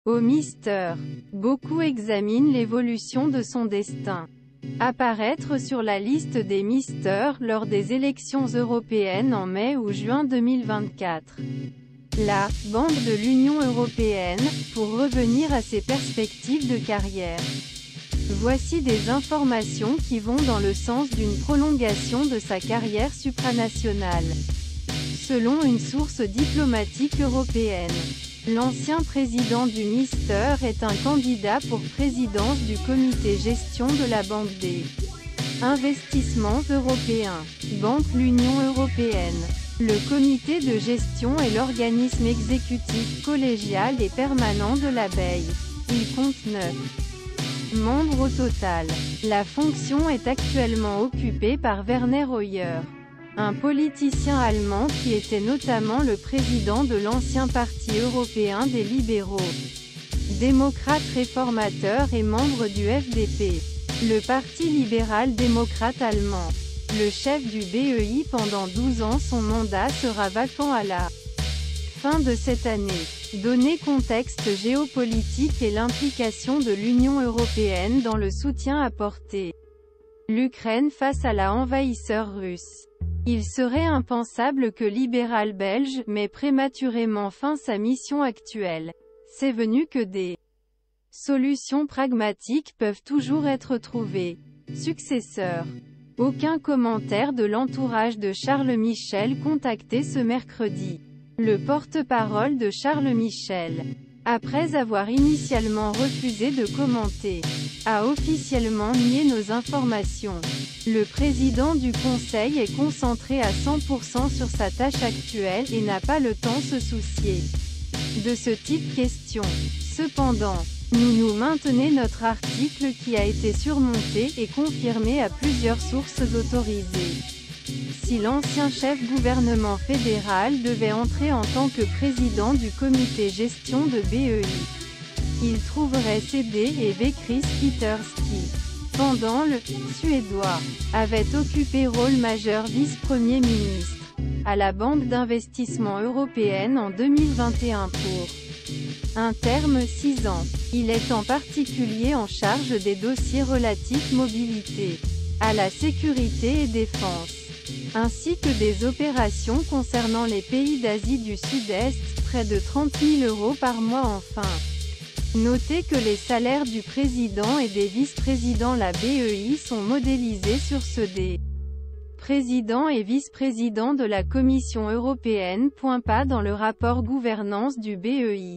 Au Mister. Beaucoup examinent l'évolution de son destin. Apparaître sur la liste des Mister lors des élections européennes en mai ou juin 2024. La Banque de l'Union européenne, pour revenir à ses perspectives de carrière. Voici des informations qui vont dans le sens d'une prolongation de sa carrière supranationale. Selon une source diplomatique européenne, l'ancien président du Mister est un candidat pour présidence du comité gestion de la Banque des investissements européens. Banque l'Union européenne. Le comité de gestion est l'organisme exécutif collégial et permanent de la BEI. Il compte 9 membres au total. La fonction est actuellement occupée par Werner Hoyer, un politicien allemand qui était notamment le président de l'ancien Parti européen des libéraux, démocrates réformateurs et membre du FDP, le Parti libéral-démocrate allemand. Le chef du BEI pendant 12 ans. Son mandat sera vacant à la fin de cette année. Donner contexte géopolitique et l'implication de l'Union européenne dans le soutien apporté l'Ukraine face à la envahisseur russe. Il serait impensable que libéral belge mette prématurément fin sa mission actuelle. C'est venu que des solutions pragmatiques peuvent toujours être trouvées. Successeur. Aucun commentaire de l'entourage de Charles Michel contacté ce mercredi. Le porte-parole de Charles Michel, après avoir initialement refusé de commenter, a officiellement nié nos informations. Le président du Conseil est concentré à 100% sur sa tâche actuelle et n'a pas le temps de se soucier de ce type de questions. Cependant, nous maintenons notre article qui a été surmonté et confirmé à plusieurs sources autorisées. Si l'ancien chef gouvernement fédéral devait entrer en tant que président du comité gestion de BEI, il trouverait CD et V. Chris Peters qui, pendant le Suédois, avait occupé rôle majeur vice-premier ministre à la Banque d'investissement européenne en 2021 pour un terme 6 ans. Il est en particulier en charge des dossiers relatifs mobilité, à la sécurité et défense, ainsi que des opérations concernant les pays d'Asie du Sud-Est, près de 30 000 € par mois enfin. Notez que les salaires du président et des vice-présidents la BEI sont modélisés sur ceux des présidents et vice-présidents de la Commission européenne. Pas dans le rapport gouvernance du BEI.